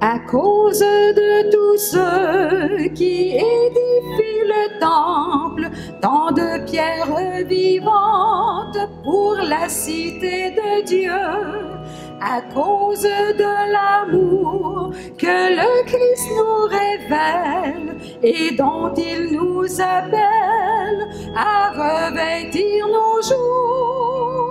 À cause de tous ceux qui édifient le temple, tant de pierres vivantes pour la cité de Dieu, à cause de l'amour que le Christ nous révèle et dont il nous appelle à revêtir nos jours.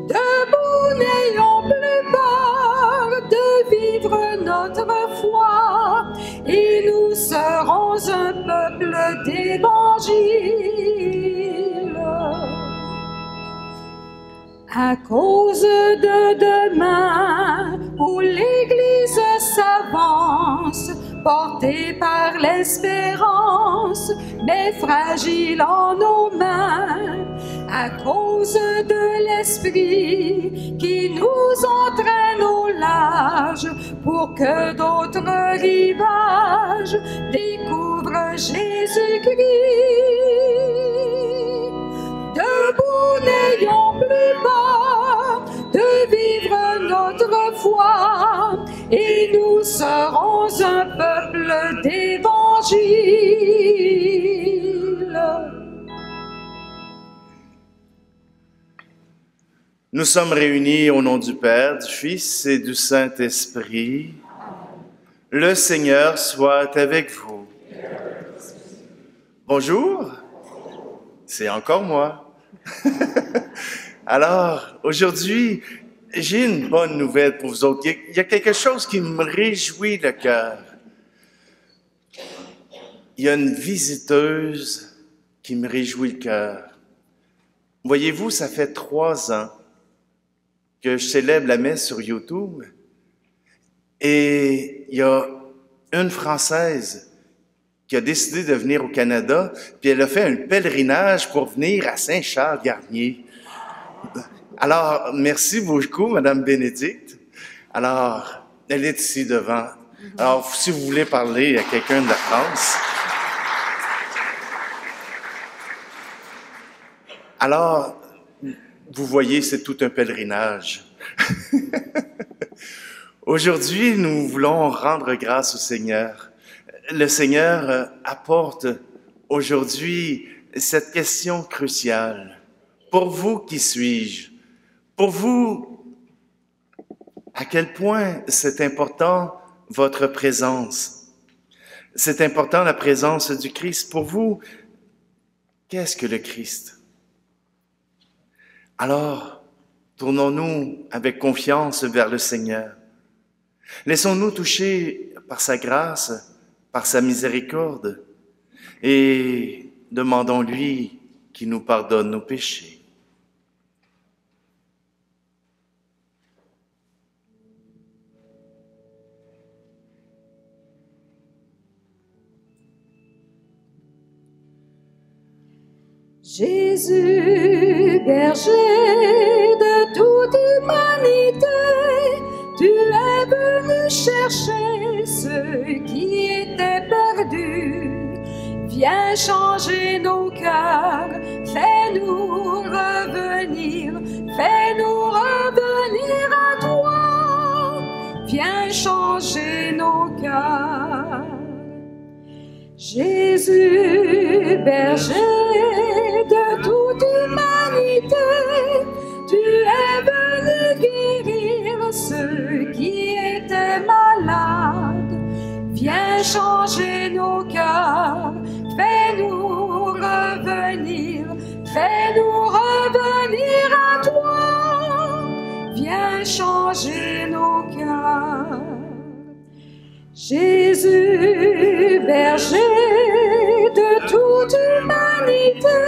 Debout, n'ayons plus peur de vivre notre foi et nous serons un peuple d'évangile. À cause de demain, où l'Église s'avance, portée par l'espérance, mais fragile en nos mains, à cause de l'Esprit qui nous entraîne au large, pour que d'autres rivages découvrent Jésus-Christ. Debout, n'ayons plus peur de vivre notre foi et nous serons un peuple d'évangile. Nous sommes réunis au nom du Père, du Fils et du Saint-Esprit. Le Seigneur soit avec vous. Bonjour, c'est encore moi. Alors, aujourd'hui, j'ai une bonne nouvelle pour vous autres. Il y a quelque chose qui me réjouit le cœur. Il y a une visiteuse qui me réjouit le cœur. Voyez-vous, ça fait 3 ans que je célèbre la messe sur YouTube. Et il y a une Française qui a décidé de venir au Canada, puis elle a fait un pèlerinage pour venir à Saint-Charles-Garnier. Alors, merci beaucoup, Madame Bénédicte. Alors, elle est ici devant. Alors, si vous voulez parler à quelqu'un de la France. Alors, vous voyez, c'est tout un pèlerinage. Aujourd'hui, nous voulons rendre grâce au Seigneur. Le Seigneur apporte aujourd'hui cette question cruciale. Pour vous, qui suis-je? Pour vous, à quel point c'est important votre présence? C'est important la présence du Christ. Pour vous, qu'est-ce que le Christ? Alors, tournons-nous avec confiance vers le Seigneur. Laissons-nous toucher par sa grâce, par sa miséricorde, et demandons-lui qu'il nous pardonne nos péchés. Jésus, berger de toute humanité, tu es venu chercher ceux qui étaient perdus. Viens changer nos cœurs, fais-nous revenir à toi. Viens changer nos cœurs. Jésus, berger de toute humanité, tu es venu guérir ceux qui étaient malades. Viens changer nos cœurs, fais-nous revenir à toi. Viens changer nos cœurs. Jésus, berger de toute humanité,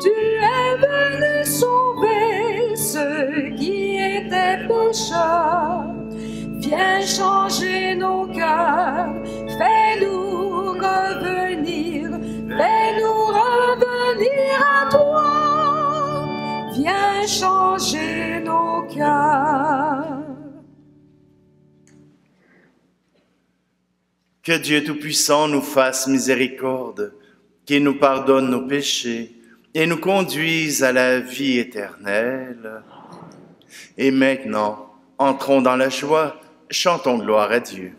tu es venu sauver ceux qui étaient pécheurs. Viens changer nos cœurs, fais-nous revenir à toi. Viens changer nos cœurs. Que Dieu Tout-Puissant nous fasse miséricorde, qu'il nous pardonne nos péchés et nous conduise à la vie éternelle. Et maintenant, entrons dans la joie chantons gloire à Dieu.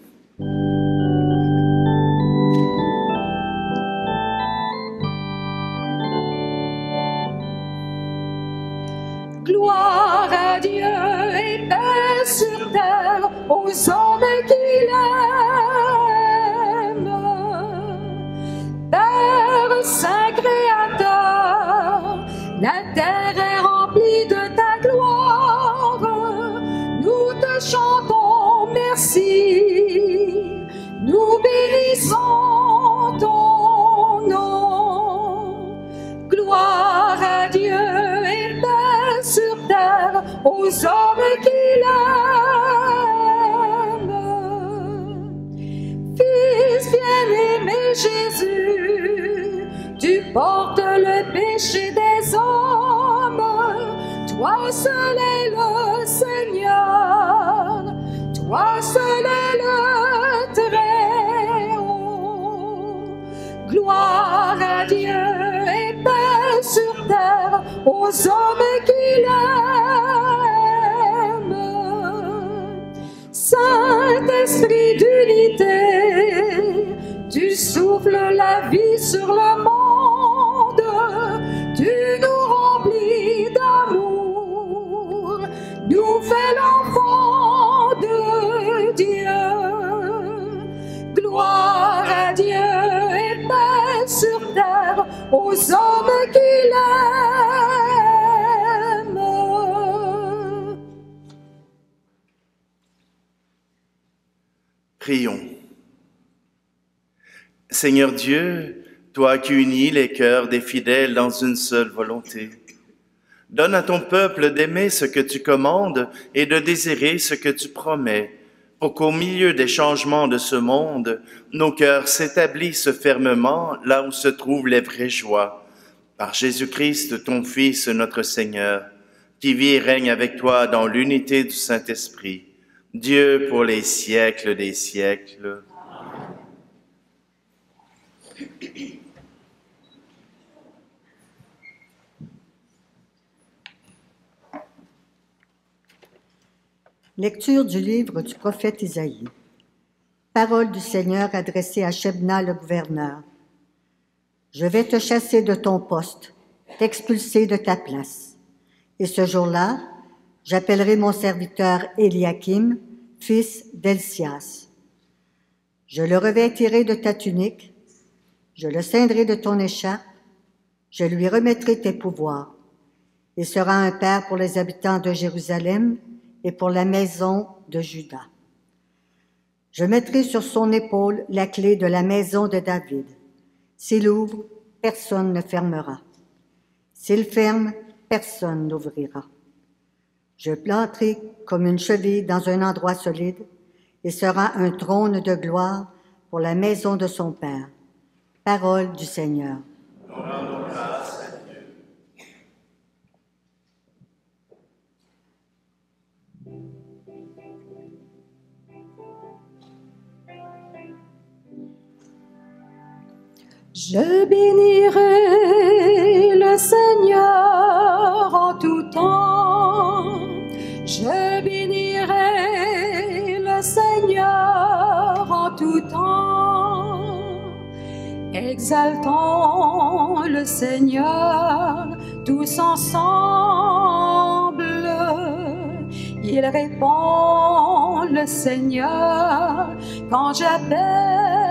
Gloire à Dieu et paix sur terre aux hommes qu'il aime. Père Saint Créateur, la terre est remplie de ta gloire. Nous te chantons merci, nous bénissons ton nom. Gloire à Dieu et paix sur terre aux hommes qu'il aime. Fils bien-aimé Jésus, tu portes le péché des hommes. Toi seul est le Seigneur, toi seul est le Très-Haut. Gloire à Dieu et paix sur terre aux hommes qu'il aime. Saint-Esprit d'unité, tu souffles la vie sur le monde, tu nous remplis d'amour, nous fais l'enfant de Dieu. Gloire à Dieu et paix sur terre aux hommes qu'il aime. Prions. Seigneur Dieu, toi qui unis les cœurs des fidèles dans une seule volonté, donne à ton peuple d'aimer ce que tu commandes et de désirer ce que tu promets, pour qu'au milieu des changements de ce monde, nos cœurs s'établissent fermement là où se trouvent les vraies joies. Par Jésus-Christ, ton Fils, notre Seigneur, qui vit et règne avec toi dans l'unité du Saint-Esprit, Dieu pour les siècles des siècles. Lecture du livre du prophète Isaïe. Parole du Seigneur adressée à Shebna le gouverneur. Je vais te chasser de ton poste, t'expulser de ta place. Et ce jour-là, j'appellerai mon serviteur Éliakim, fils d'Helcias. Je le revêtirai de ta tunique, je le ceindrai de ton écharpe, je lui remettrai tes pouvoirs. Il sera un père pour les habitants de Jérusalem et pour la maison de Juda. Je mettrai sur son épaule la clé de la maison de David. S'il ouvre, personne ne fermera. S'il ferme, personne n'ouvrira. Je planterai comme une cheville dans un endroit solide et sera un trône de gloire pour la maison de son Père. Parole du Seigneur. Je bénirai le Seigneur en tout temps. Je bénirai le Seigneur en tout temps. Exaltons le Seigneur tous ensemble. Il répond, le Seigneur, quand j'appelle.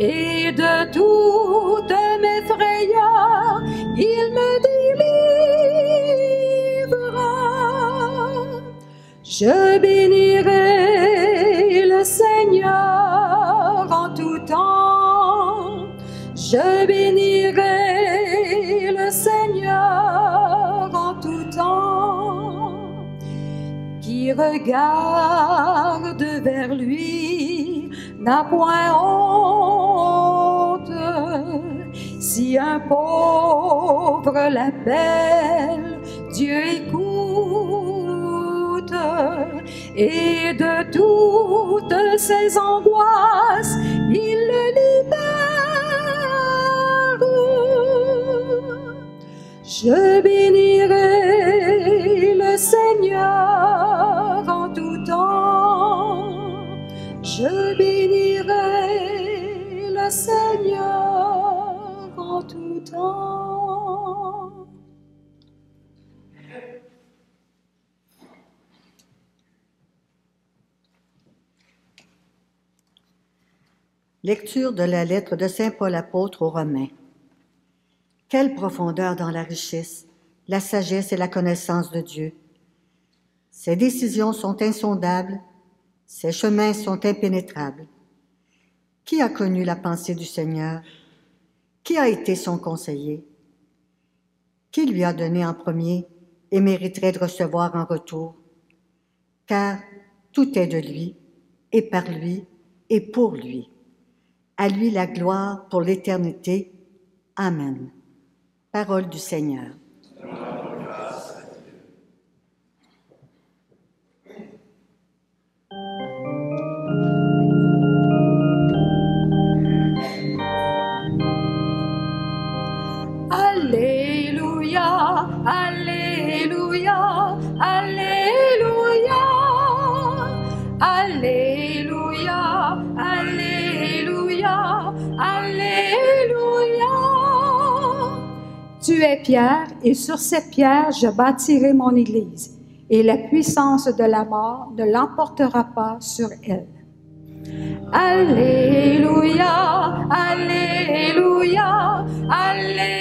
Et de toutes mes frayeurs, il me délivrera. Je bénirai le Seigneur en tout temps. Je bénirai le Seigneur en tout temps. Qui regarde vers lui n'a point honte. Si un pauvre l'appelle, Dieu écoute. Et de toutes ses angoisses, il le libère. Je bénirai le Seigneur en tout Je bénirai le Seigneur en tout temps. Lecture de la lettre de Saint Paul apôtre aux Romains. Quelle profondeur dans la richesse, la sagesse et la connaissance de Dieu. Ses décisions sont insondables, ses chemins sont impénétrables. Qui a connu la pensée du Seigneur? Qui a été son conseiller? Qui lui a donné en premier et mériterait de recevoir en retour? Car tout est de lui, et par lui, et pour lui. À lui la gloire pour l'éternité. Amen. Parole du Seigneur. Alléluia, Alléluia, Alléluia, Alléluia, Alléluia, Alléluia. Tu es pierre, et sur cette pierre je bâtirai mon église, et la puissance de la mort ne l'emportera pas sur elle. Alléluia, Alléluia, Alléluia.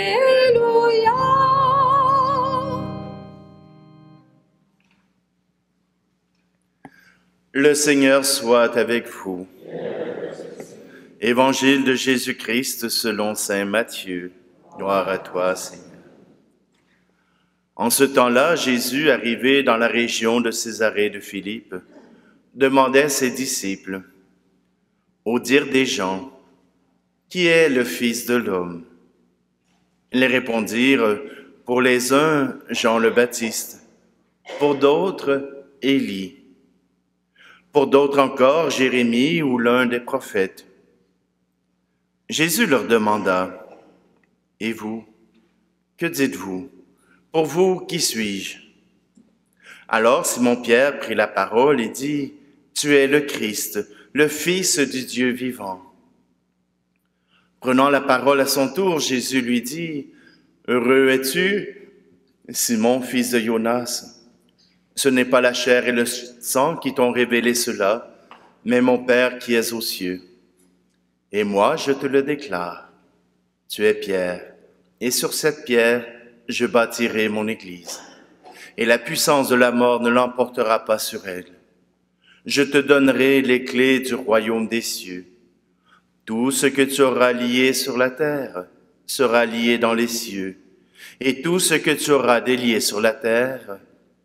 Le Seigneur soit avec vous. Évangile de Jésus-Christ selon saint Matthieu. Gloire à toi, Seigneur. En ce temps-là, Jésus, arrivé dans la région de Césarée de Philippe, demandait à ses disciples, au dire des gens, qui est le Fils de l'homme? Ils répondirent, pour les uns, Jean le Baptiste, pour d'autres, Élie, pour d'autres encore, Jérémie ou l'un des prophètes. Jésus leur demanda, et vous, que dites-vous? Pour vous, qui suis-je? Alors Simon-Pierre prit la parole et dit, tu es le Christ, le Fils du Dieu vivant. Prenant la parole à son tour, Jésus lui dit, heureux es-tu, Simon, fils de Jonas? Ce n'est pas la chair et le sang qui t'ont révélé cela, mais mon Père qui est aux cieux. Et moi, je te le déclare, tu es Pierre, et sur cette pierre, je bâtirai mon église, et la puissance de la mort ne l'emportera pas sur elle. Je te donnerai les clés du royaume des cieux. Tout ce que tu auras lié sur la terre sera lié dans les cieux, et tout ce que tu auras délié sur la terre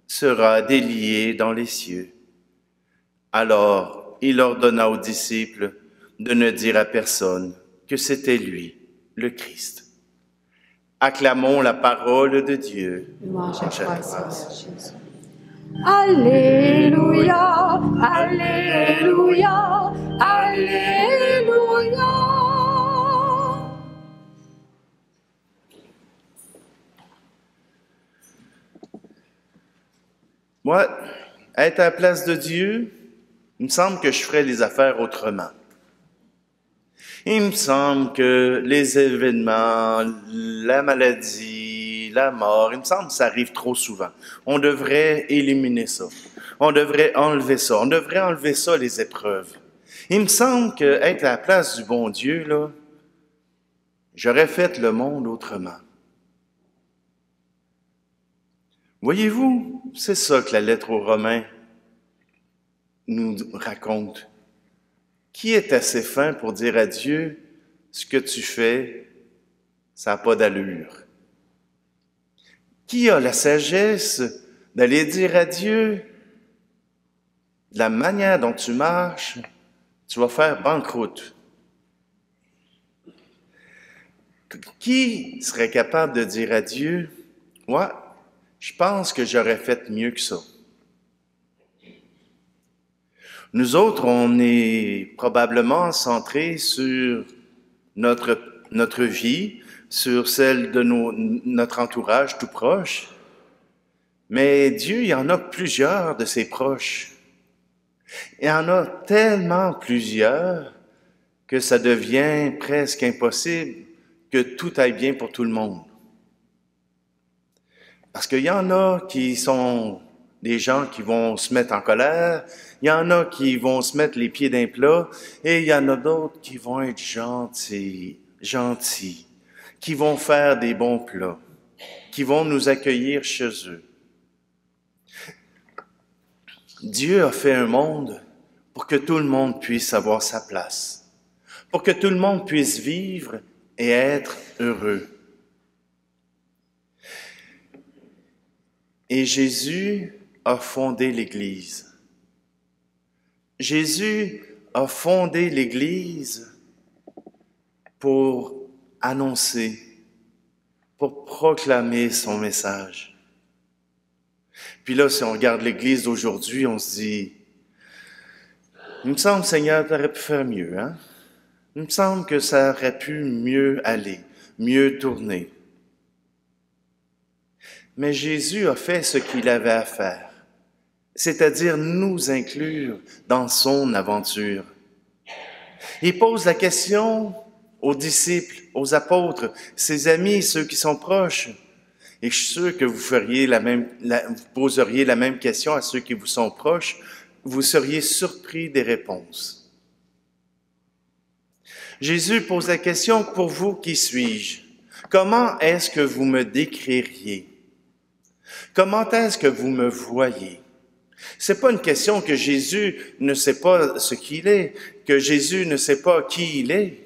sera délié dans les cieux. Alors il ordonna aux disciples de ne dire à personne que c'était lui, le Christ. Acclamons la parole de Dieu. Louange à toi, Seigneur Jésus. Alléluia, Alléluia, Alléluia. Moi, être à la place de Dieu, il me semble que je ferais les affaires autrement. Il me semble que les événements, la maladie, la mort, il me semble que ça arrive trop souvent. On devrait éliminer ça. On devrait enlever ça. On devrait enlever ça, les épreuves. Il me semble qu'être à la place du bon Dieu, là, j'aurais fait le monde autrement. Voyez-vous, c'est ça que la lettre aux Romains nous raconte. Qui est assez fin pour dire à Dieu, ce que tu fais, ça n'a pas d'allure? Qui a la sagesse d'aller dire à Dieu, de la manière dont tu marches, tu vas faire banqueroute? Qui serait capable de dire à Dieu, ouais, je pense que j'aurais fait mieux que ça? Nous autres, on est probablement centrés sur notre vie, sur celle de notre entourage tout proche. Mais Dieu, il y en a plusieurs de ses proches. Il y en a tellement plusieurs que ça devient presque impossible que tout aille bien pour tout le monde. Parce qu'il y en a qui sont des gens qui vont se mettre en colère, il y en a qui vont se mettre les pieds d'un plat, et il y en a d'autres qui vont être gentils, qui vont faire des bons plats, qui vont nous accueillir chez eux. Dieu a fait un monde pour que tout le monde puisse avoir sa place, pour que tout le monde puisse vivre et être heureux. Et Jésus a fondé l'Église. Jésus a fondé l'Église pour annoncer, pour proclamer son message. Puis là, si on regarde l'Église d'aujourd'hui, on se dit, il me semble, Seigneur, tu aurais pu faire mieux, hein? Il me semble que ça aurait pu mieux aller, mieux tourner. Mais Jésus a fait ce qu'il avait à faire, c'est-à-dire nous inclure dans son aventure. Il pose la question aux disciples, aux apôtres, ses amis, ceux qui sont proches. Et je suis sûr que vous poseriez la même question à ceux qui vous sont proches. Vous seriez surpris des réponses. Jésus pose la question, pour vous, qui suis-je? Comment est-ce que vous me décririez? Comment est-ce que vous me voyez? C'est pas une question que Jésus ne sait pas ce qu'il est, que Jésus ne sait pas qui il est,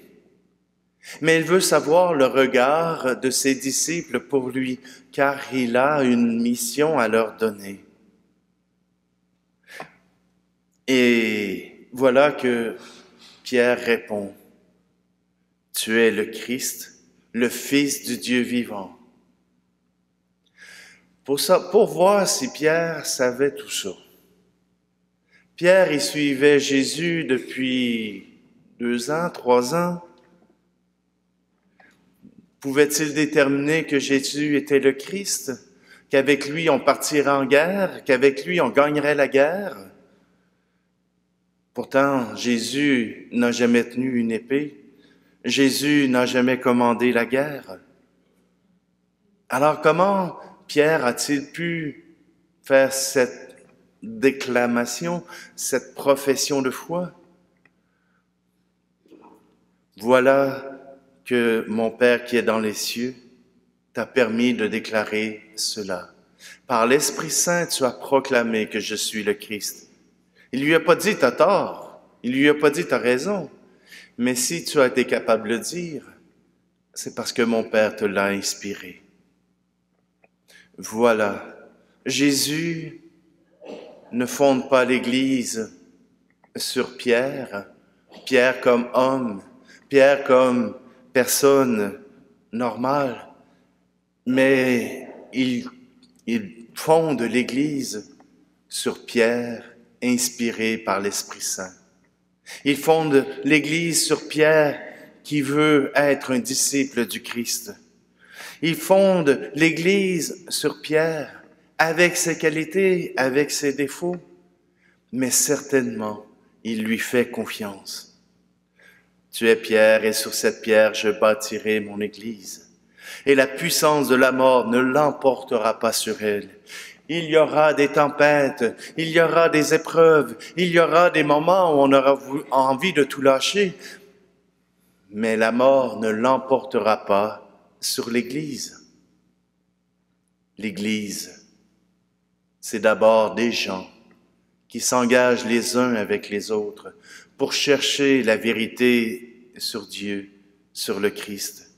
mais il veut savoir le regard de ses disciples pour lui, car il a une mission à leur donner. Et voilà que Pierre répond, « Tu es le Christ, le Fils du Dieu vivant. » Pour voir si Pierre savait tout ça. Pierre, il suivait Jésus depuis 2 ans, 3 ans. Pouvait-il déterminer que Jésus était le Christ, qu'avec lui on partirait en guerre, qu'avec lui on gagnerait la guerre? Pourtant, Jésus n'a jamais tenu une épée. Jésus n'a jamais commandé la guerre. Alors comment Pierre a-t-il pu faire cette déclamation, cette profession de foi? Voilà que mon Père qui est dans les cieux t'a permis de déclarer cela. Par l'Esprit Saint, tu as proclamé que je suis le Christ. Il lui a pas dit t'as tort, il lui a pas dit t'as raison, mais si tu as été capable de le dire, c'est parce que mon Père te l'a inspiré. Voilà, Jésus ne fonde pas l'Église sur Pierre, Pierre comme homme, Pierre comme personne normale, mais il fonde l'Église sur Pierre, inspiré par l'Esprit Saint. Il fonde l'Église sur Pierre qui veut être un disciple du Christ. Il fonde l'Église sur Pierre, avec ses qualités, avec ses défauts, mais certainement, il lui fait confiance. Tu es Pierre, et sur cette pierre, je bâtirai mon Église. Et la puissance de la mort ne l'emportera pas sur elle. Il y aura des tempêtes, il y aura des épreuves, il y aura des moments où on aura envie de tout lâcher, mais la mort ne l'emportera pas sur l'Église. L'Église, c'est d'abord des gens qui s'engagent les uns avec les autres pour chercher la vérité sur Dieu, sur le Christ,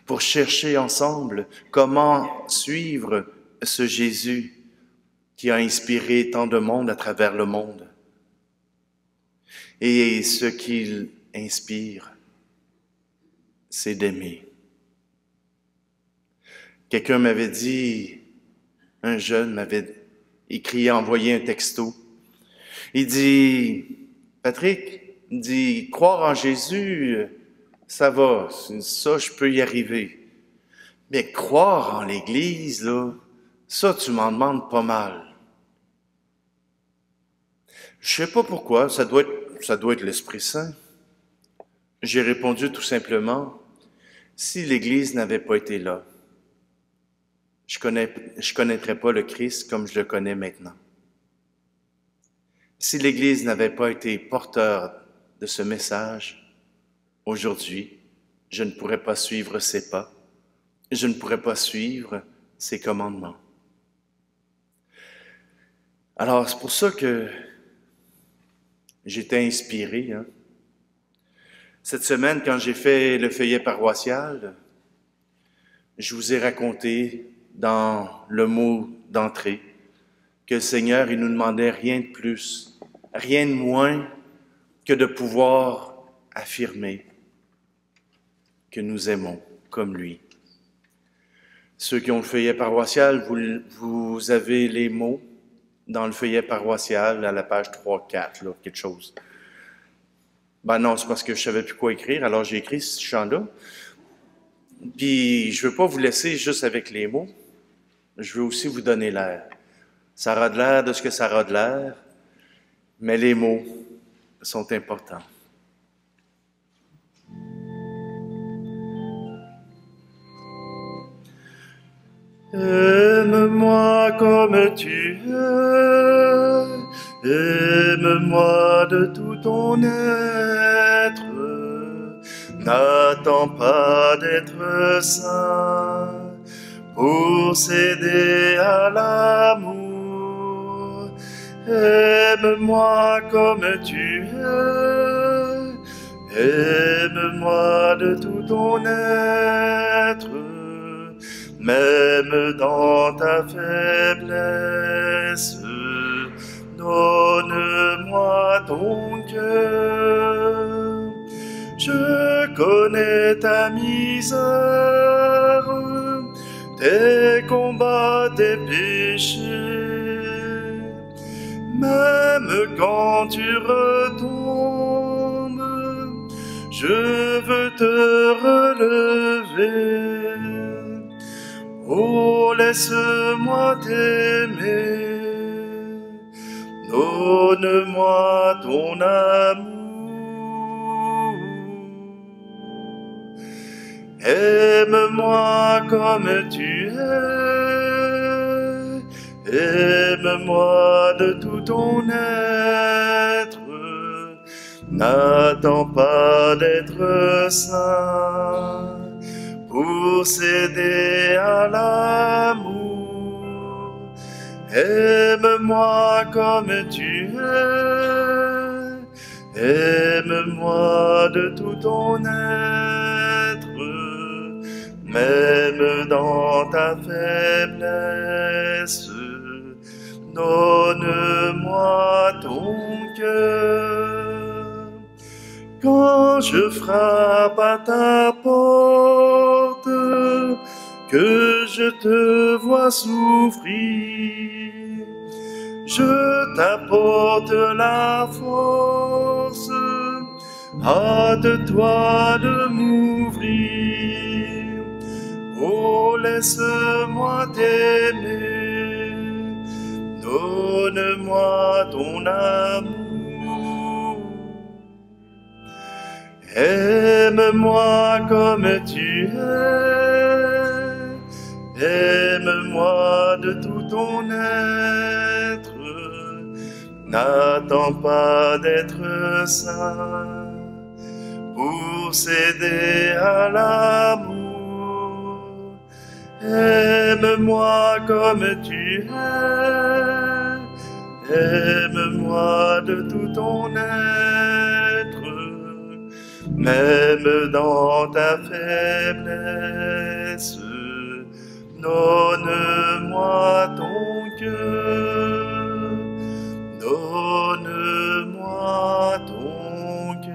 pour chercher ensemble comment suivre ce Jésus qui a inspiré tant de monde à travers le monde. Et ce qu'il inspire, c'est d'aimer. Quelqu'un m'avait dit, un jeune m'avait écrit, envoyé un texto. Il dit, Patrick, il dit, croire en Jésus, ça va, ça je peux y arriver. Mais croire en l'Église, là, ça tu m'en demandes pas mal. Je sais pas pourquoi, ça doit être l'Esprit Saint. J'ai répondu tout simplement, si l'Église n'avait pas été là, je connaîtrais pas le Christ comme je le connais maintenant. Si l'Église n'avait pas été porteur de ce message, aujourd'hui, je ne pourrais pas suivre ses pas, je ne pourrais pas suivre ses commandements. Alors, c'est pour ça que j'étais inspiré. Cette semaine, quand j'ai fait le feuillet paroissial, je vous ai raconté dans le mot d'entrée que le Seigneur, il nous demandait rien de plus, rien de moins que de pouvoir affirmer que nous aimons comme lui. Ceux qui ont le feuillet paroissial, vous avez les mots dans le feuillet paroissial à la page 3-4, là, quelque chose. Ben non, c'est parce que je savais plus quoi écrire, alors j'ai écrit ce chant-là. Puis je veux pas vous laisser juste avec les mots, je veux aussi vous donner l'air. Ça aura de l'air de ce que ça aura de l'air, mais les mots sont importants. Aime-moi comme tu es, aime-moi de tout ton être, n'attends pas d'être saint pour céder à l'amour. Aime-moi comme tu es, aime-moi de tout ton être, même dans ta faiblesse, donne-moi ton cœur. Je connais ta misère, tes combats, tes péchés. Même quand tu retombes, je veux te relever. Oh, laisse-moi t'aimer, donne-moi ton amour. Aime-moi comme tu es, aime-moi de tout ton être, n'attends pas d'être saint pour céder à l'amour. Aime-moi comme tu es, aime-moi de tout ton être, même dans ta faiblesse, donne-moi ton cœur. Quand je frappe à ta porte, que je te vois souffrir, je t'apporte la force, hâte-toi de m'ouvrir. Oh, laisse-moi t'aimer, donne-moi ton amour. Aime-moi comme tu es, aime-moi de tout ton être, n'attends pas d'être saint pour céder à l'amour. Aime-moi comme tu es, aime-moi de tout ton être, même dans ta faiblesse, donne-moi ton cœur, donne-moi ton cœur.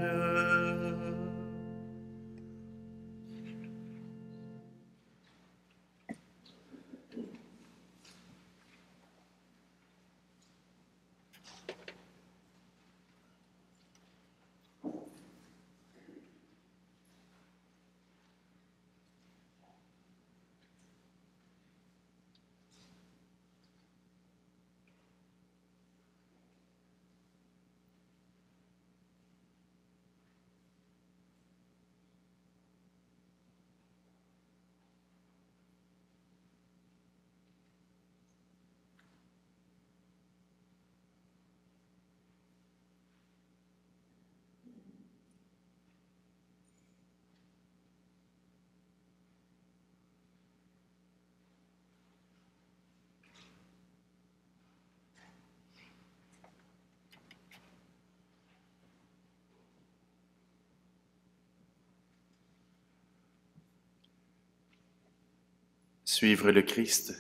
Suivre le Christ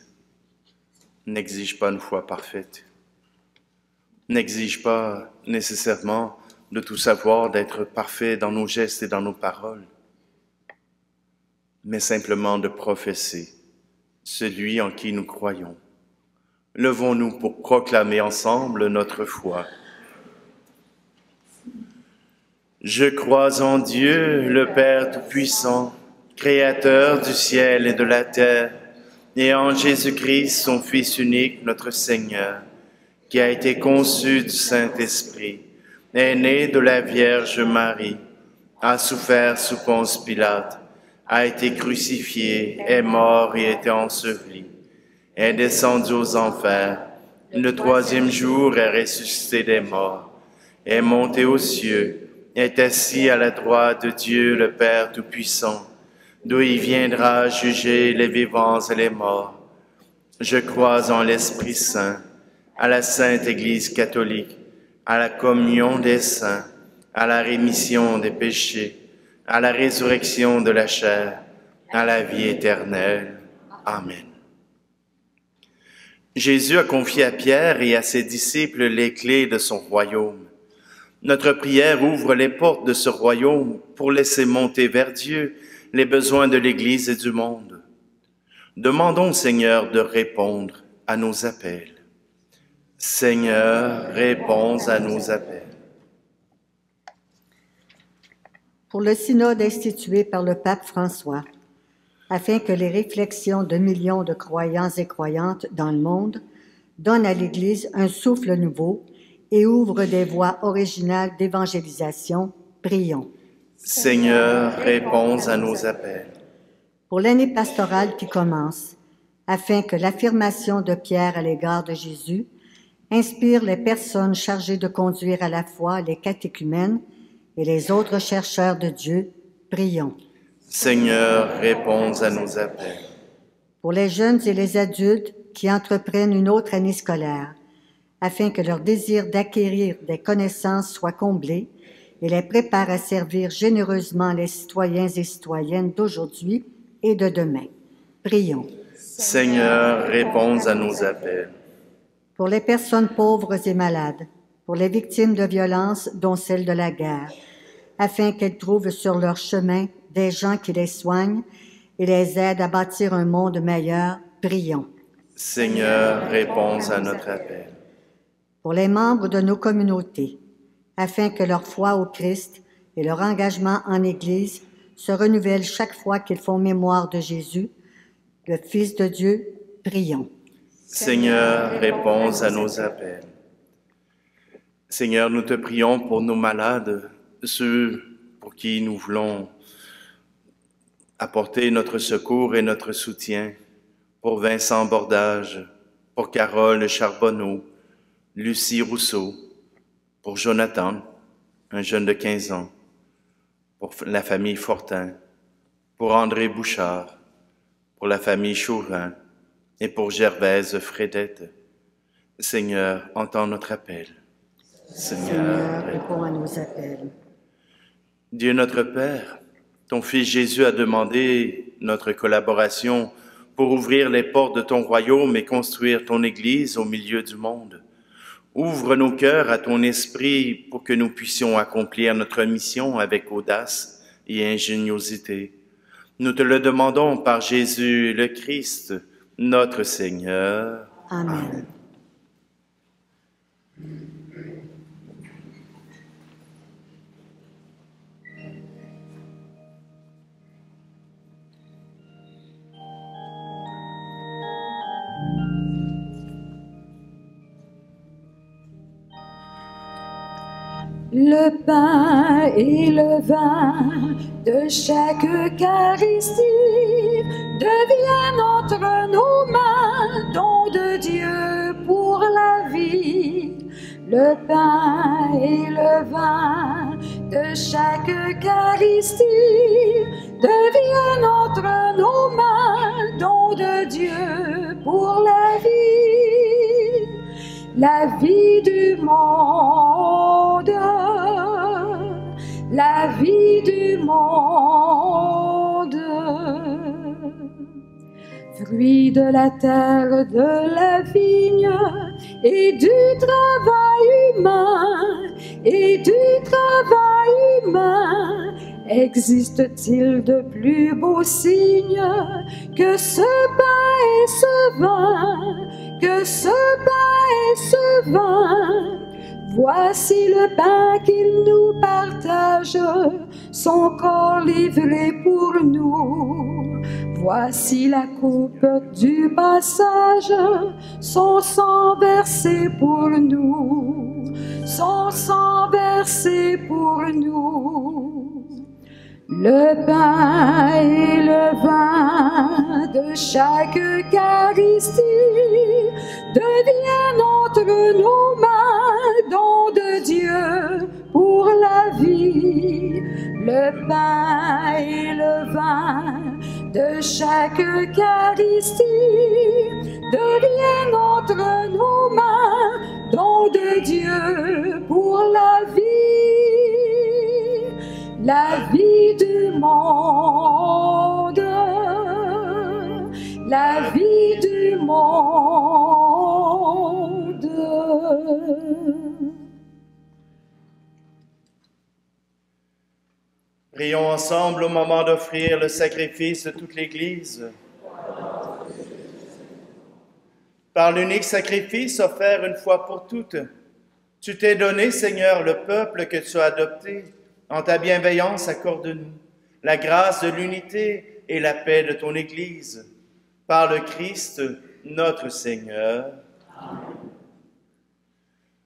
n'exige pas une foi parfaite, n'exige pas nécessairement de tout savoir, d'être parfait dans nos gestes et dans nos paroles, mais simplement de professer celui en qui nous croyons. Levons-nous pour proclamer ensemble notre foi. Je crois en Dieu, le Père Tout-Puissant, Créateur du ciel et de la terre, et en Jésus-Christ, son Fils unique, notre Seigneur, qui a été conçu du Saint-Esprit, est né de la Vierge Marie, a souffert sous Ponce Pilate, a été crucifié, est mort et été enseveli, est descendu aux enfers, le troisième jour est ressuscité des morts, est monté aux cieux, est assis à la droite de Dieu le Père Tout-Puissant, d'où il viendra juger les vivants et les morts. Je crois en l'Esprit Saint, à la Sainte Église catholique, à la communion des saints, à la rémission des péchés, à la résurrection de la chair, à la vie éternelle. Amen. Jésus a confié à Pierre et à ses disciples les clés de son royaume. Notre prière ouvre les portes de ce royaume pour laisser monter vers Dieu les besoins de l'Église et du monde. Demandons au Seigneur de répondre à nos appels. Seigneur, réponds à nos appels. Pour le synode institué par le pape François, afin que les réflexions de millions de croyants et croyantes dans le monde donnent à l'Église un souffle nouveau et ouvrent des voies originales d'évangélisation, prions. Seigneur, réponds à nos appels. Pour l'année pastorale qui commence, afin que l'affirmation de Pierre à l'égard de Jésus inspire les personnes chargées de conduire à la fois les catéchumènes et les autres chercheurs de Dieu, prions. Seigneur, réponds à nos appels. Pour les jeunes et les adultes qui entreprennent une autre année scolaire, afin que leur désir d'acquérir des connaissances soit comblé et les prépare à servir généreusement les citoyens et citoyennes d'aujourd'hui et de demain. Prions. Seigneur, réponds à nos appels. Pour les personnes pauvres et malades, pour les victimes de violences, dont celles de la guerre, afin qu'elles trouvent sur leur chemin des gens qui les soignent et les aident à bâtir un monde meilleur, prions. Seigneur, réponds à notre appel. Pour les membres de nos communautés, afin que leur foi au Christ et leur engagement en Église se renouvellent chaque fois qu'ils font mémoire de Jésus, le Fils de Dieu, prions. Seigneur, réponds à nos appels. Seigneur, nous te prions pour nos malades, ceux pour qui nous voulons apporter notre secours et notre soutien, pour Vincent Bordage, pour Carole Charbonneau, Lucie Rousseau, pour Jonathan, un jeune de 15 ans, pour la famille Fortin, pour André Bouchard, pour la famille Chauvin et pour Gervaise Frédette. Seigneur, entends notre appel. Seigneur, réponds à nos appels. Dieu notre Père, ton Fils Jésus a demandé notre collaboration pour ouvrir les portes de ton royaume et construire ton Église au milieu du monde. Ouvre nos cœurs à ton esprit pour que nous puissions accomplir notre mission avec audace et ingéniosité. Nous te le demandons par Jésus le Christ, notre Seigneur. Amen. Le pain et le vin de chaque Eucharistie deviennent entre nos mains don de Dieu pour la vie. Le pain et le vin de chaque Eucharistie deviennent entre nos mains don de Dieu pour la vie du monde, la vie du monde. fruit de la terre, de la vigne et du travail humain, et du travail humain. Existe-t-il de plus beau signe que ce pain et ce vin, que ce pain et ce vin? Voici le pain qu'il nous partage, son corps livré pour nous. Voici la coupe du passage, son sang versé pour nous, son sang versé pour nous. Le pain et le vin de chaque Eucharistie deviennent entre nos mains don de Dieu pour la vie. Le pain et le vin de chaque Eucharistie deviennent entre nos mains don de Dieu pour la vie. La vie du monde, la vie du monde. Prions ensemble au moment d'offrir le sacrifice de toute l'Église. Par l'unique sacrifice offert une fois pour toutes, tu t'es donné, Seigneur, le peuple que tu as adopté. En ta bienveillance, accorde-nous la grâce de l'unité et la paix de ton Église. Par le Christ, notre Seigneur. Amen.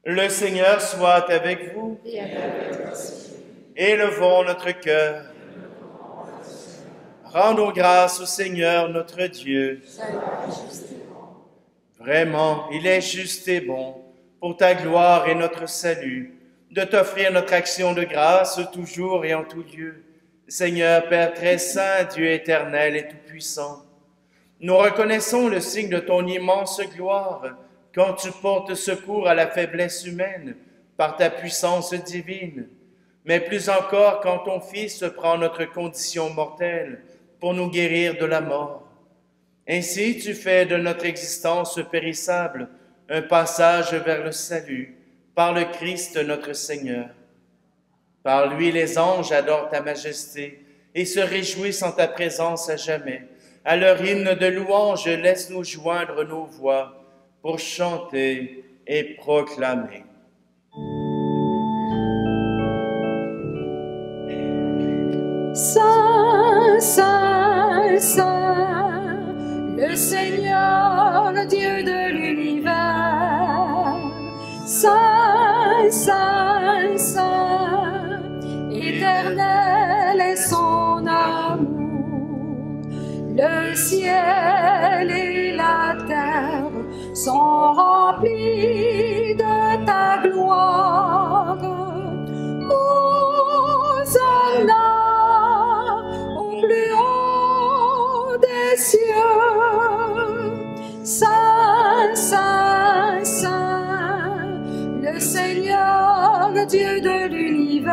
Le Seigneur soit avec vous. Élevons notre cœur. Rendons grâce au Seigneur notre Dieu. Vraiment, il est juste et bon, pour ta gloire et notre salut, de t'offrir notre action de grâce toujours et en tout lieu. Seigneur, Père très saint, Dieu éternel et tout-puissant, nous reconnaissons le signe de ton immense gloire quand tu portes secours à la faiblesse humaine par ta puissance divine, mais plus encore quand ton Fils prend notre condition mortelle pour nous guérir de la mort. Ainsi, tu fais de notre existence périssable un passage vers le salut, par le Christ notre Seigneur. Par lui, les anges adorent ta majesté et se réjouissent en ta présence à jamais. À leur hymne de louange, laisse-nous joindre nos voix pour chanter et proclamer. Saint, Saint, Saint, le Seigneur, Dieu de l'univers. Saint, Saint, Saint, éternel est son amour. Le ciel et la terre sont remplis de ta gloire. Hosanna au plus haut des cieux. Saint, Saint, Saint, le Seigneur, le Dieu de l'univers.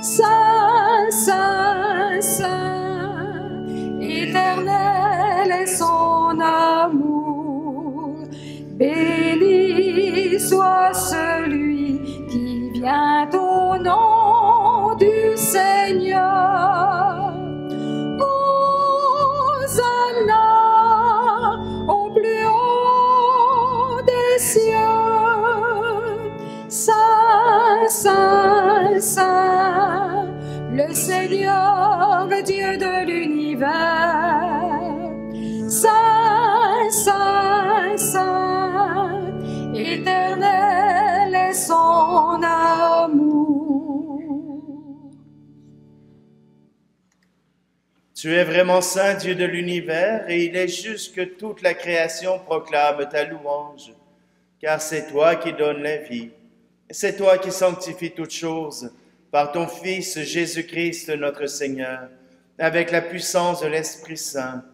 Saint, Saint, Saint, éternel est son amour. Béni soit celui qui vient au nom du Seigneur. Hosanna au plus haut des cieux. Saint, Saint, Saint, le Seigneur, le Dieu de l'univers. Saint, Saint, Saint, éternel est son amour. Tu es vraiment saint, Dieu de l'univers, et il est juste que toute la création proclame ta louange, car c'est toi qui donnes la vie. C'est toi qui sanctifies toutes choses par ton Fils Jésus-Christ notre Seigneur, avec la puissance de l'Esprit Saint,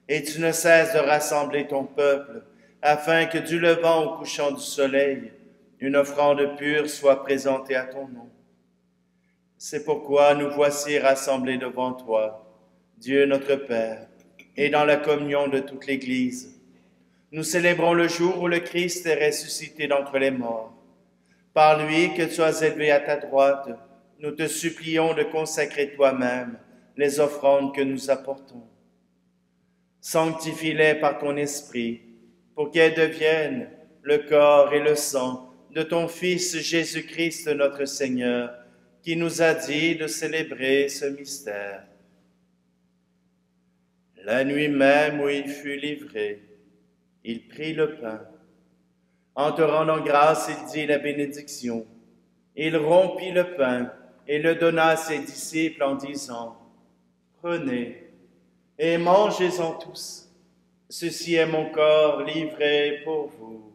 et tu ne cesses de rassembler ton peuple, afin que du levant au couchant du soleil, une offrande pure soit présentée à ton nom. C'est pourquoi nous voici rassemblés devant toi, Dieu notre Père, et dans la communion de toute l'Église. Nous célébrons le jour où le Christ est ressuscité d'entre les morts. Par lui que tu as élevé à ta droite, nous te supplions de consacrer toi-même les offrandes que nous apportons. Sanctifie-les par ton esprit, pour qu'elles deviennent le corps et le sang de ton Fils Jésus-Christ notre Seigneur, qui nous a dit de célébrer ce mystère. La nuit même où il fut livré, il prit le pain. En te rendant grâce, il dit la bénédiction. Il rompit le pain et le donna à ses disciples en disant, « Prenez et mangez-en tous. Ceci est mon corps livré pour vous. »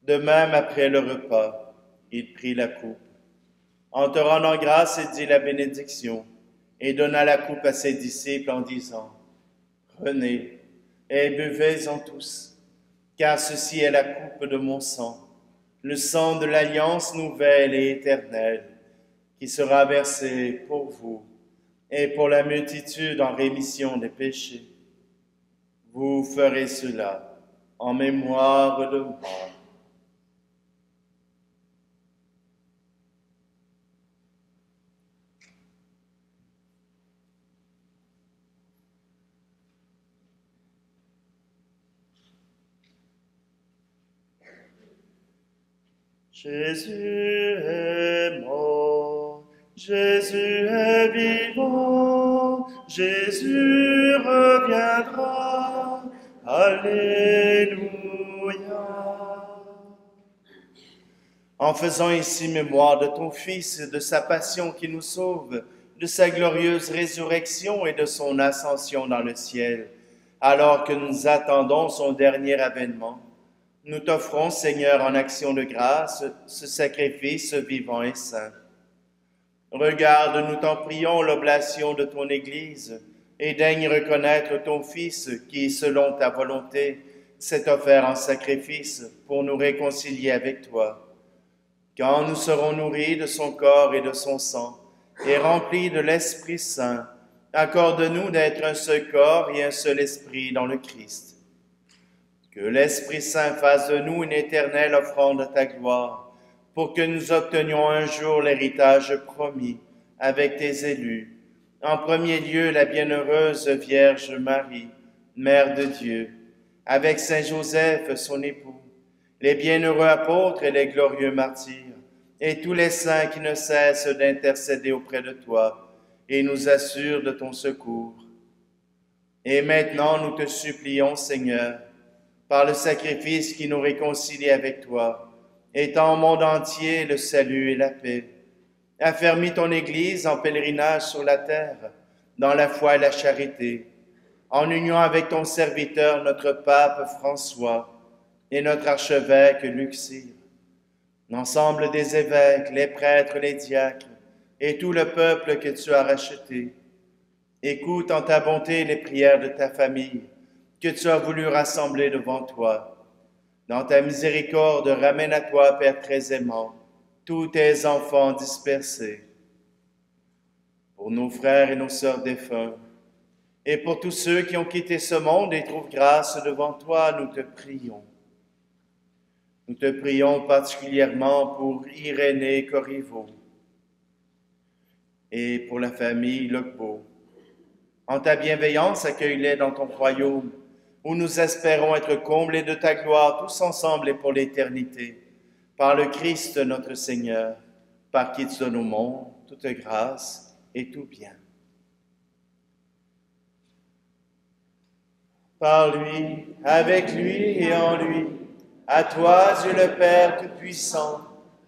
De même, après le repas, il prit la coupe. En te rendant grâce, il dit la bénédiction et donna la coupe à ses disciples en disant, « Prenez et buvez-en tous, car ceci est la coupe de mon sang, le sang de l'alliance nouvelle et éternelle, qui sera versé pour vous et pour la multitude en rémission des péchés. Vous ferez cela en mémoire de moi. » Jésus est mort, Jésus est vivant, Jésus reviendra, Alléluia. En faisant ici mémoire de ton Fils, de sa passion qui nous sauve, de sa glorieuse résurrection et de son ascension dans le ciel, alors que nous attendons son dernier avènement, nous t'offrons, Seigneur, en action de grâce, ce sacrifice vivant et saint. Regarde, nous t'en prions, l'oblation de ton Église, et daigne reconnaître ton Fils qui, selon ta volonté, s'est offert en sacrifice pour nous réconcilier avec toi. Quand nous serons nourris de son corps et de son sang, et remplis de l'Esprit Saint, accorde-nous d'être un seul corps et un seul esprit dans le Christ. Que l'Esprit Saint fasse de nous une éternelle offrande à ta gloire, pour que nous obtenions un jour l'héritage promis avec tes élus. En premier lieu, la bienheureuse Vierge Marie, Mère de Dieu, avec Saint Joseph, son époux, les bienheureux apôtres et les glorieux martyrs, et tous les saints qui ne cessent d'intercéder auprès de toi et nous assurent de ton secours. Et maintenant, nous te supplions, Seigneur, par le sacrifice qui nous réconcilie avec toi, étends au monde entier le salut et la paix. Affermis ton Église en pèlerinage sur la terre, dans la foi et la charité, en union avec ton serviteur, notre pape François, et notre archevêque Luxire, l'ensemble des évêques, les prêtres, les diacres, et tout le peuple que tu as racheté. Écoute en ta bonté les prières de ta famille, que tu as voulu rassembler devant toi. Dans ta miséricorde, ramène à toi, Père très aimant, tous tes enfants dispersés. Pour nos frères et nos sœurs défunts, et pour tous ceux qui ont quitté ce monde et trouvent grâce devant toi, nous te prions. Nous te prions particulièrement pour Irénée Corriveau et pour la famille Locbeau. En ta bienveillance, accueille-les dans ton royaume, où nous espérons être comblés de ta gloire tous ensemble et pour l'éternité, par le Christ notre Seigneur, par qui tu donnes au monde toute grâce et tout bien. Par lui, avec lui et en lui, à toi, Dieu le Père Tout-Puissant,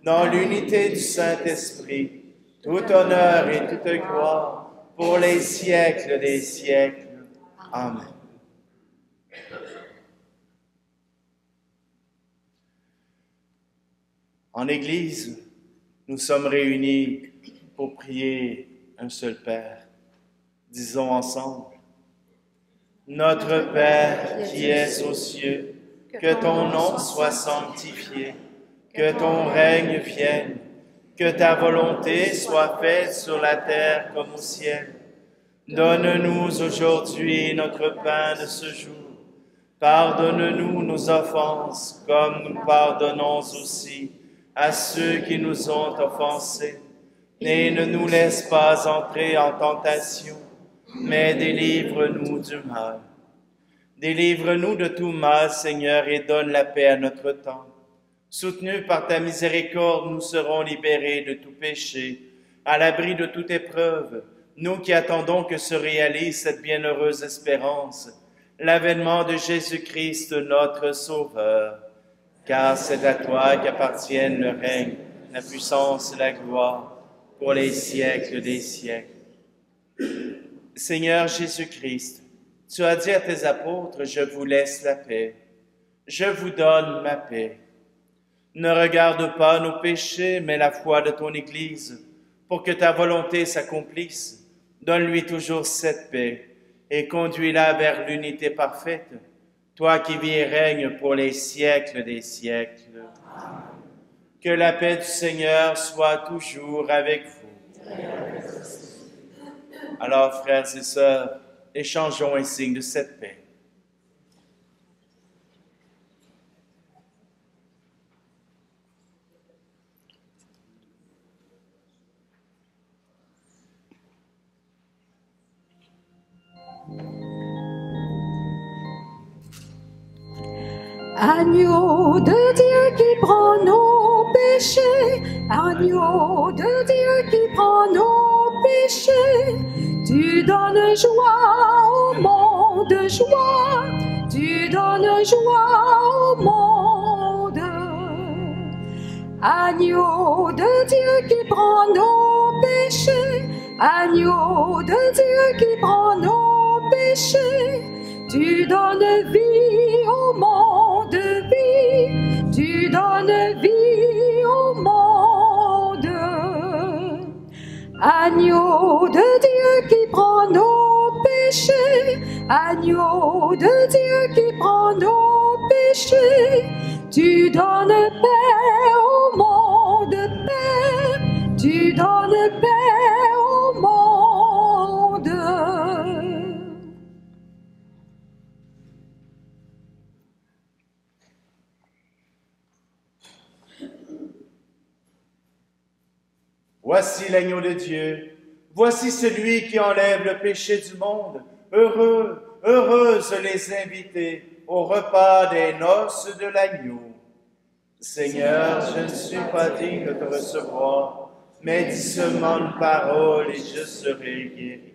dans l'unité du Saint-Esprit, tout honneur et toute gloire pour les siècles des siècles. Amen. En Église, nous sommes réunis pour prier un seul Père. Disons ensemble, « Notre Père qui es aux cieux, que ton nom soit sanctifié, que ton règne vienne, que ta volonté soit faite sur la terre comme au ciel. Donne-nous aujourd'hui notre pain de ce jour. Pardonne-nous nos offenses, comme nous pardonnons aussi à ceux qui nous ont offensés. Et ne nous laisse pas entrer en tentation, mais délivre-nous du mal. Délivre-nous de tout mal, Seigneur, et donne la paix à notre temps. Soutenus par ta miséricorde, nous serons libérés de tout péché, à l'abri de toute épreuve, nous qui attendons que se réalise cette bienheureuse espérance, l'avènement de Jésus-Christ, notre Sauveur. Car c'est à toi qu'appartiennent le règne, la puissance et la gloire, pour les siècles des siècles. Seigneur Jésus-Christ, tu as dit à tes apôtres, « Je vous laisse la paix, je vous donne ma paix. » Ne regarde pas nos péchés, mais la foi de ton Église, pour que ta volonté s'accomplisse. Donne-lui toujours cette paix et conduis-la vers l'unité parfaite, toi qui vis et règnes pour les siècles des siècles. Que la paix du Seigneur soit toujours avec vous. Alors, frères et sœurs, échangeons un signe de cette paix. Agneau de Dieu qui prend nos péchés, agneau de Dieu qui prend nos péchés, tu donnes joie au monde, joie, tu donnes joie au monde. Agneau de Dieu qui prend nos péchés, agneau de Dieu qui prend nos péchés, tu donnes vie au monde, vie, tu donnes vie au monde. Agneau de Dieu qui prend nos péchés, agneau de Dieu qui prend nos péchés, tu donnes paix au monde, paix, tu donnes paix au monde. Voici l'agneau de Dieu, voici celui qui enlève le péché du monde. Heureux, heureuses les invités au repas des noces de l'agneau. Seigneur, je ne suis pas digne de te recevoir, mais dis seulement une parole et je serai guéri.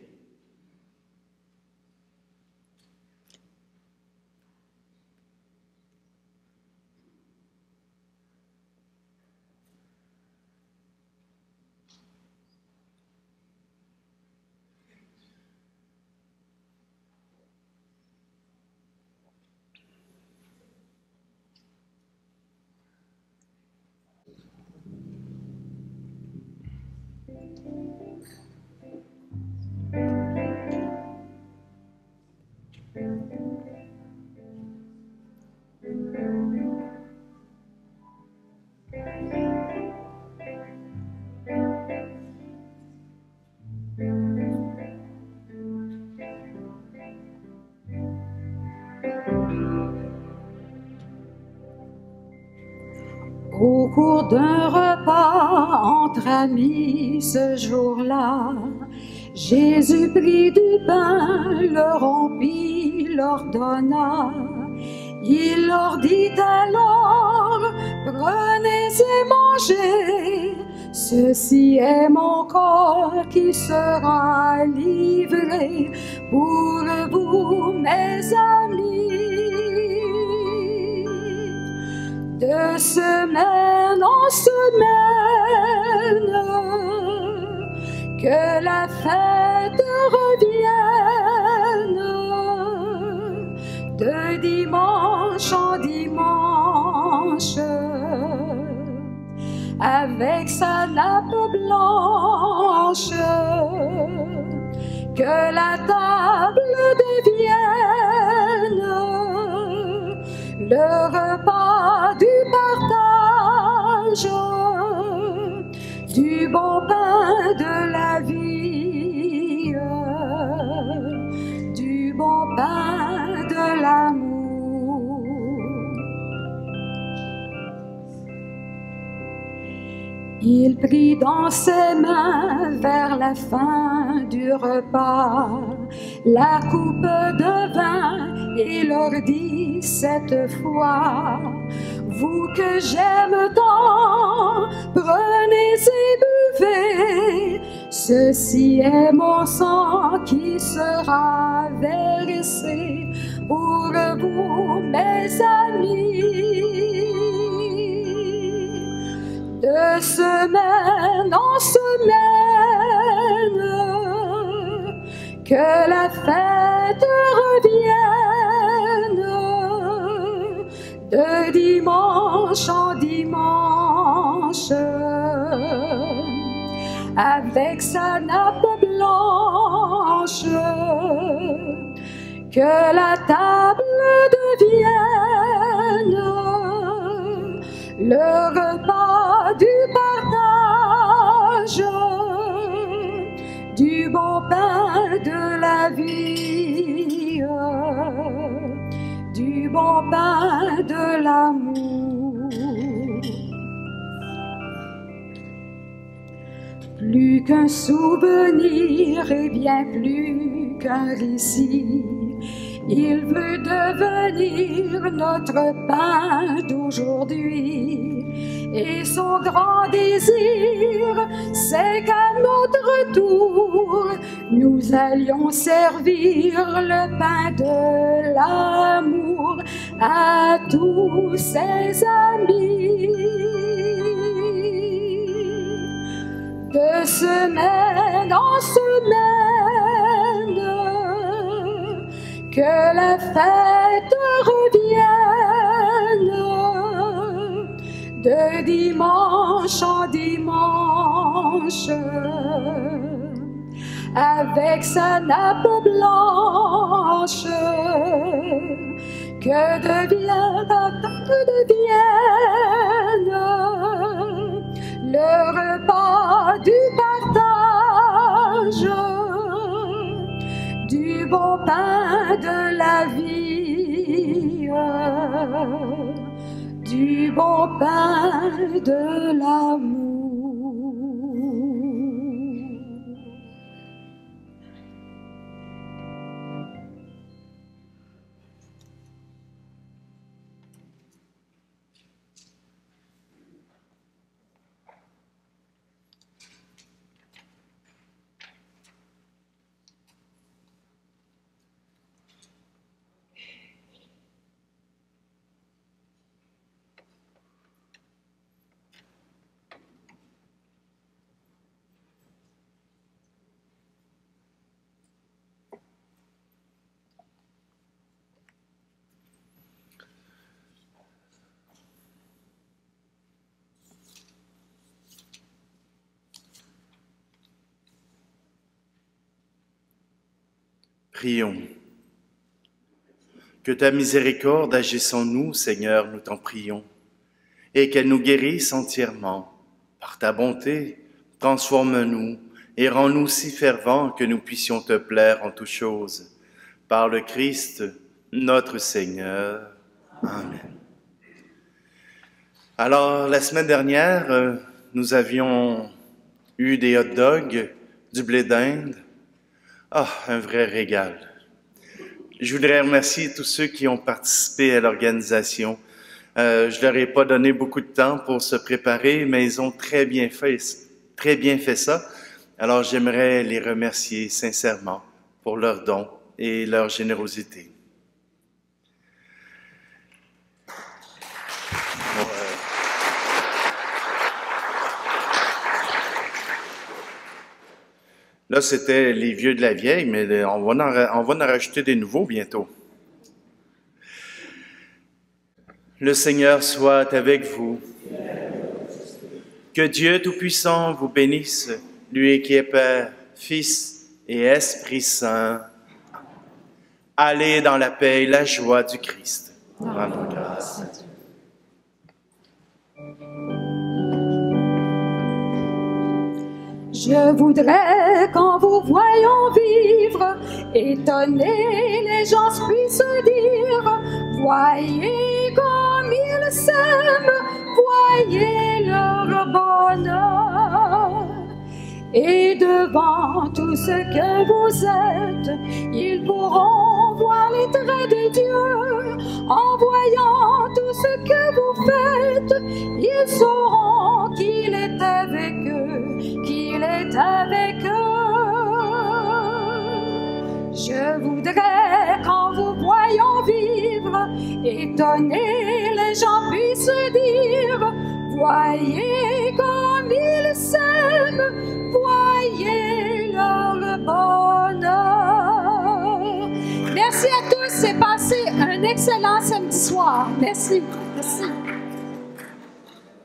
Au cours d'un repas entre amis ce jour-là, Jésus prit du pain, le rompit, leur donna. Il leur dit alors, prenez et mangez, ceci est mon corps qui sera livré pour vous, mes amis. De semaine en semaine, que la fête revienne, de dimanche en dimanche, avec sa nappe blanche, que la table devienne le repas du partage, du bon pain de la vie, du bon pain de l'amour. Il prit dans ses mains vers la fin du repas la coupe de vin et leur dit cette fois: vous que j'aime tant, prenez et buvez, ceci est mon sang qui sera versé pour vous, mes amis. De semaine en semaine, que la fête revienne, de dimanche en dimanche, avec sa nappe blanche, que la table devienne le repas du partage, du bon pain de la vie, du bon pain de l'amour. Plus qu'un souvenir et bien plus qu'un récit, il veut devenir notre pain d'aujourd'hui. Et son grand désir, c'est qu'à notre tour, nous allions servir le pain de l'amour à tous ses amis. De semaine en semaine, que la fête revienne, de dimanche en dimanche, avec sa nappe blanche, que devienne le repas du partage, du bon pain de la vie, du bon pain de l'amour. Prions. Que ta miséricorde agisse en nous, Seigneur, nous t'en prions, et qu'elle nous guérisse entièrement. Par ta bonté, transforme-nous et rends-nous si fervents que nous puissions te plaire en toutes choses. Par le Christ, notre Seigneur. Amen. Alors, la semaine dernière, nous avions eu des hot dogs, du blé d'Inde. Ah, un vrai régal. Je voudrais remercier tous ceux qui ont participé à l'organisation. Je leur ai pas donné beaucoup de temps pour se préparer, mais ils ont très bien fait ça. Alors, j'aimerais les remercier sincèrement pour leurs dons et leur générosité. Là, c'était les vieux de la vieille, mais on va en rajouter des nouveaux bientôt. Le Seigneur soit avec vous. Que Dieu Tout-Puissant vous bénisse, lui qui est Père, Fils et Esprit Saint. Allez dans la paix et la joie du Christ. Rendons grâce. Je voudrais qu'en vous voyant vivre, étonnés, les gens puissent dire: voyez comme ils s'aiment, voyez leur bonheur. Et devant tout ce que vous êtes, ils pourront voir les traits de Dieu. En voyant tout ce que vous faites, ils sauront qu'il est avec eux, qu'il est avec eux. Je voudrais qu'en vous voyant vivre, étonnés, les gens puissent dire: voyez comme ils s'aiment, voyez leur bonheur. Merci à tous et passez un excellent samedi soir. Merci.